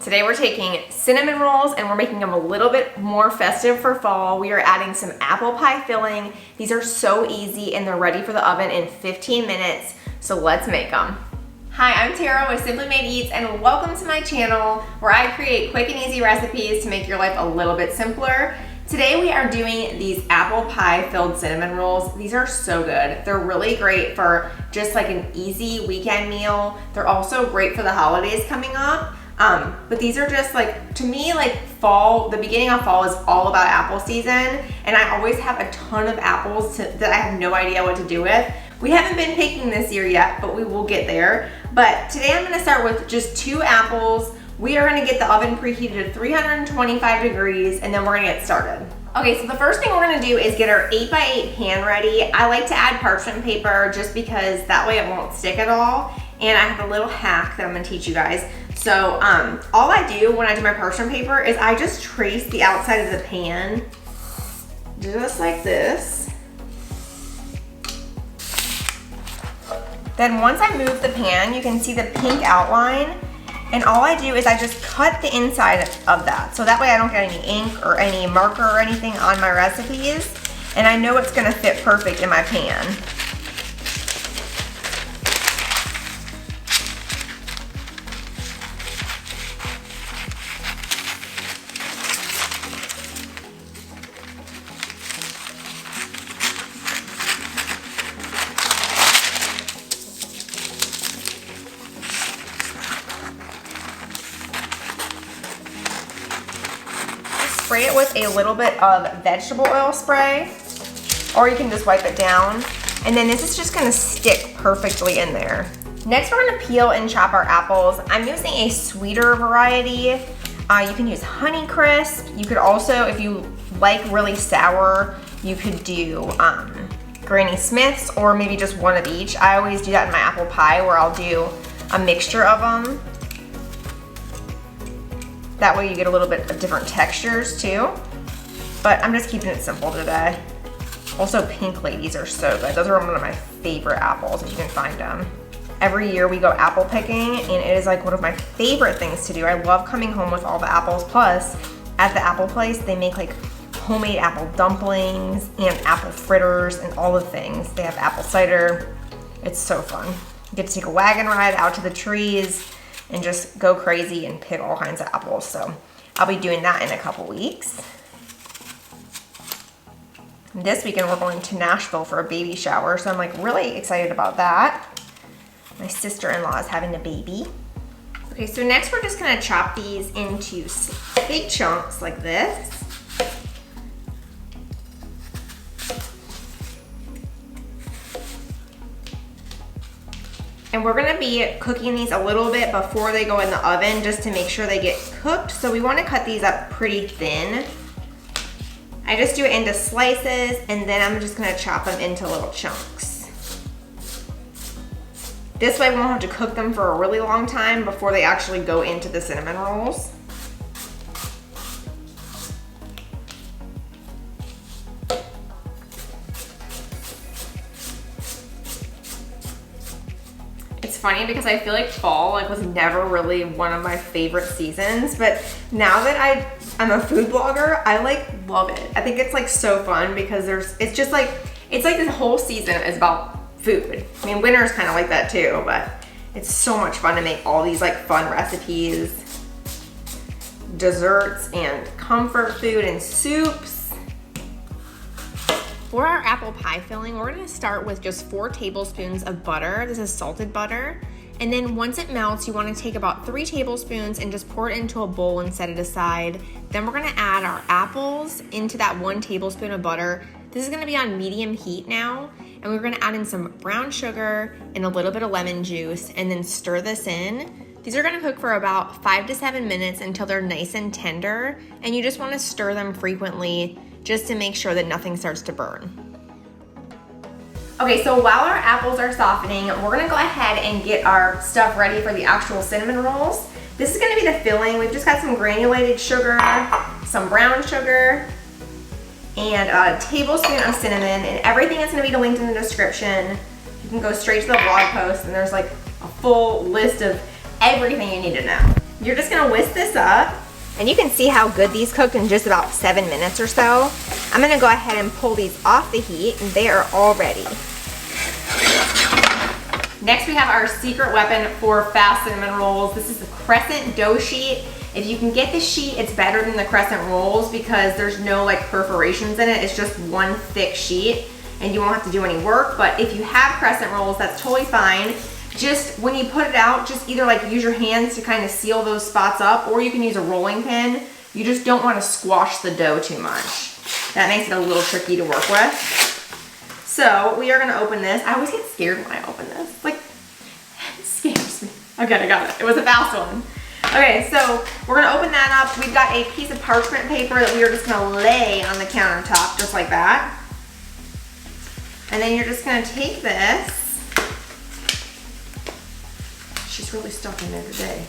Today we're taking cinnamon rolls and we're making them a little bit more festive for fall. We are adding some apple pie filling. These are so easy and they're ready for the oven in 15 minutes. So let's make them. Hi, I'm Tara with Simply Made Eats and welcome to my channel where I create quick and easy recipes to make your life a little bit simpler. Today we are doing these apple pie filled cinnamon rolls. These are so good. They're really great for just like an easy weekend meal. They're also great for the holidays coming up. But these are just like, to me, like fall, the beginning of fall is all about apple season. And I always have a ton of apples that I have no idea what to do with. We haven't been picking this year yet, but we will get there. But today I'm gonna start with just 2 apples. We are gonna get the oven preheated to 325 degrees and then we're gonna get started. Okay, so the first thing we're gonna do is get our 8x8 pan ready. I like to add parchment paper just because that way it won't stick at all. And I have a little hack that I'm gonna teach you guys. So all I do when I do my parchment paper is I just trace the outside of the pan, just like this. Then once I move the pan, you can see the pink outline. And all I do is I just cut the inside of that. So that way I don't get any ink or any marker or anything on my recipes. And I know it's gonna fit perfect in my pan. Spray it with a little bit of vegetable oil spray, or you can just wipe it down. And then this is just gonna stick perfectly in there. Next, we're gonna peel and chop our apples. I'm using a sweeter variety. You can use honeycrisp. You could also, if you like really sour, you could do Granny Smiths or maybe just one of each. I always do that in my apple pie where I'll do a mixture of them. That way you get a little bit of different textures too. But I'm just keeping it simple today. Also, pink ladies are so good. Those are one of my favorite apples if you can find them. Every year we go apple picking and it is like one of my favorite things to do. I love coming home with all the apples. Plus, at the apple place, they make like homemade apple dumplings and apple fritters and all the things. They have apple cider. It's so fun. You get to take a wagon ride out to the trees and just go crazy and pick all kinds of apples. So I'll be doing that in a couple weeks. This weekend we're going to Nashville for a baby shower, so I'm like really excited about that. My sister-in-law is having a baby. Okay, so next we're just gonna chop these into big chunks like this. And we're gonna be cooking these a little bit before they go in the oven just to make sure they get cooked. So we wanna cut these up pretty thin. I just do it into slices and then I'm just gonna chop them into little chunks. This way we won't have to cook them for a really long time before they actually go into the cinnamon rolls. It's funny because I feel like fall was never really one of my favorite seasons, but now that I'm a food blogger, I love it. I think it's so fun because it's like this whole season is about food. I mean, winter is kind of like that too, but it's so much fun to make all these fun recipes, desserts and comfort food and soups. For our apple pie filling, we're gonna start with just 4 tablespoons of butter. This is salted butter. And then once it melts, you wanna take about 3 tablespoons and just pour it into a bowl and set it aside. Then we're gonna add our apples into that 1 tablespoon of butter. This is gonna be on medium heat now. And we're gonna add in some brown sugar and a little bit of lemon juice and then stir this in. These are gonna cook for about 5 to 7 minutes until they're nice and tender. And you just wanna stir them frequently just to make sure that nothing starts to burn. Okay, so while our apples are softening, we're gonna go ahead and get our stuff ready for the actual cinnamon rolls. This is gonna be the filling. We've just got some granulated sugar, some brown sugar, and a tablespoon of cinnamon, and everything is gonna be linked in the description. You can go straight to the blog post and there's like a full list of everything you need to know. you're just gonna whisk this up. And you can see how good these cooked in just about 7 minutes or so. I'm gonna go ahead and pull these off the heat, and they are all ready. Next we have our secret weapon for fast cinnamon rolls. This is the crescent dough sheet. If you can get the sheet, it's better than the crescent rolls because there's no like perforations in it. It's just one thick sheet and you won't have to do any work. But if you have crescent rolls, that's totally fine. Just when you put it out, just either like use your hands to kind of seal those spots up, or you can use a rolling pin. You just don't want to squash the dough too much. That makes it a little tricky to work with. So we are gonna open this. I always get scared when I open this. Like, it scares me. Okay, I got it. It was a fast one. Okay, so we're gonna open that up. We've got a piece of parchment paper that we are just gonna lay on the countertop, just like that. And then you're just gonna take this. She's really stuck in there today.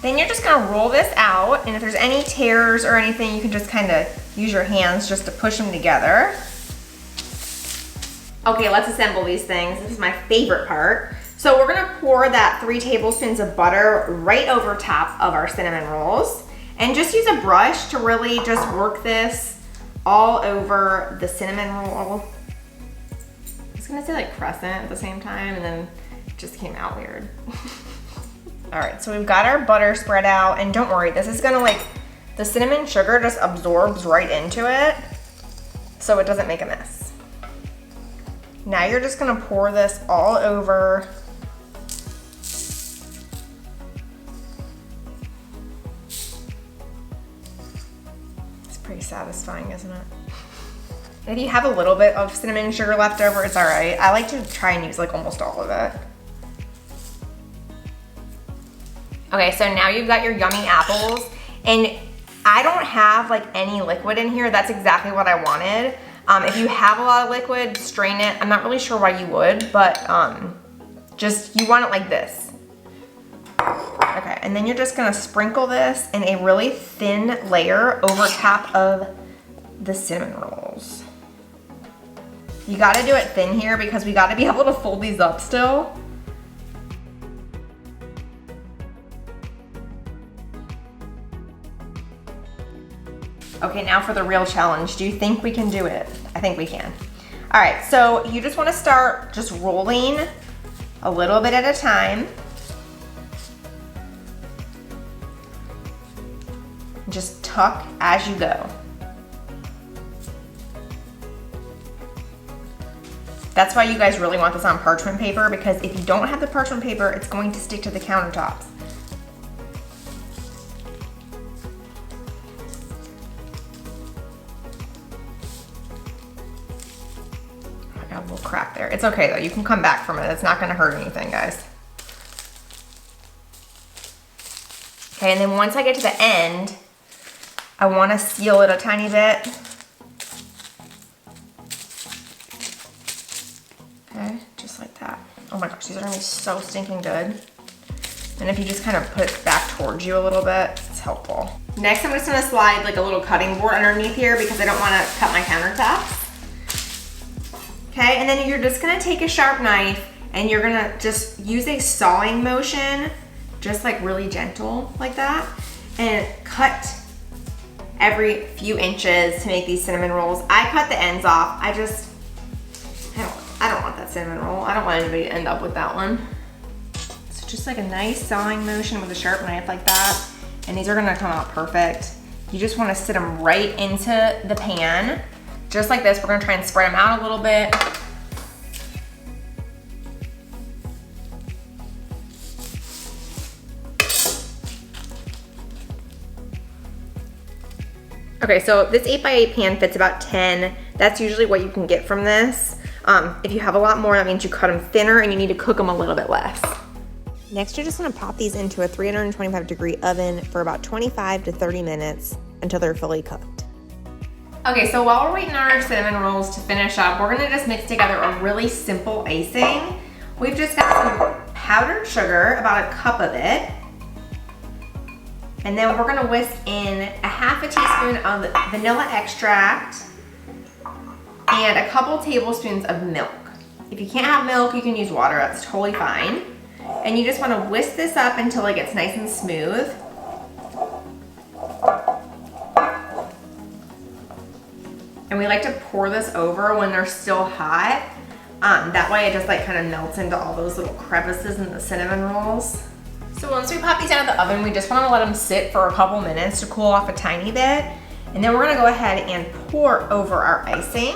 Then you're just gonna roll this out, and if there's any tears or anything, you can just kind of use your hands just to push them together. Okay, let's assemble these things. This is my favorite part. So we're gonna pour that 3 tablespoons of butter right over top of our cinnamon rolls, and just use a brush to really just work this all over the cinnamon roll. I was gonna say like crescent at the same time, and then it just came out weird. All right, so we've got our butter spread out, and don't worry, this is gonna like, the cinnamon sugar just absorbs right into it, so it doesn't make a mess. Now you're just gonna pour this all over. It's pretty satisfying, isn't it? If you have a little bit of cinnamon sugar left over, it's all right. I like to try and use like almost all of it. Okay, so now you've got your yummy apples, and I don't have like any liquid in here. That's exactly what I wanted. If you have a lot of liquid, strain it. I'm not really sure why you would, but just, you want it like this. Okay, and then you're just gonna sprinkle this in a really thin layer over top of the cinnamon rolls. You gotta do it thin here because we gotta be able to fold these up still. Okay, now for the real challenge. Do you think we can do it? I think we can. All right, so you just wanna start just rolling a little bit at a time. Just tuck as you go. That's why you guys really want this on parchment paper, because if you don't have the parchment paper, it's going to stick to the countertops. I got a little crack there. It's okay though, you can come back from it. It's not gonna hurt anything, guys. Okay, and then once I get to the end, I wanna seal it a tiny bit. Okay, just like that. Oh my gosh, these are gonna be so stinking good. And if you just kind of put it back towards you a little bit, it's helpful. Next, I'm just gonna slide like a little cutting board underneath here because I don't wanna cut my countertops. Okay, and then you're just gonna take a sharp knife and you're gonna just use a sawing motion, just like really gentle like that, and cut every few inches to make these cinnamon rolls. I cut the ends off. I don't want that cinnamon roll. I don't want anybody to end up with that one. So just like a nice sawing motion with a sharp knife like that, and these are gonna come out perfect. You just wanna sit them right into the pan, just like this. We're gonna try and spread them out a little bit. Okay, so this 8x8 pan fits about 10. That's usually what you can get from this. If you have a lot more, that means you cut them thinner and you need to cook them a little bit less. Next, you're just gonna pop these into a 325-degree oven for about 25 to 30 minutes until they're fully cooked. Okay, so while we're waiting on our cinnamon rolls to finish up, we're gonna just mix together a really simple icing. We've just got some powdered sugar, about a cup of it. And then we're gonna whisk in a half a teaspoon of vanilla extract and a couple tablespoons of milk. If you can't have milk, you can use water, that's totally fine. And you just wanna whisk this up until it gets nice and smooth. And we like to pour this over when they're still hot. That way it just like kind of melts into all those little crevices in the cinnamon rolls. So once we pop these out of the oven, we just wanna let them sit for a couple minutes to cool off a tiny bit. And then we're gonna go ahead and pour over our icing.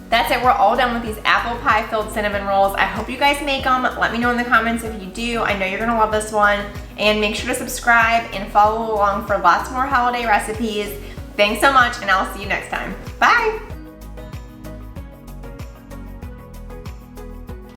That's it, we're all done with these apple pie filled cinnamon rolls. I hope you guys make them. Let me know in the comments if you do. I know you're gonna love this one. And make sure to subscribe and follow along for lots more holiday recipes. Thanks so much, and I'll see you next time. Bye.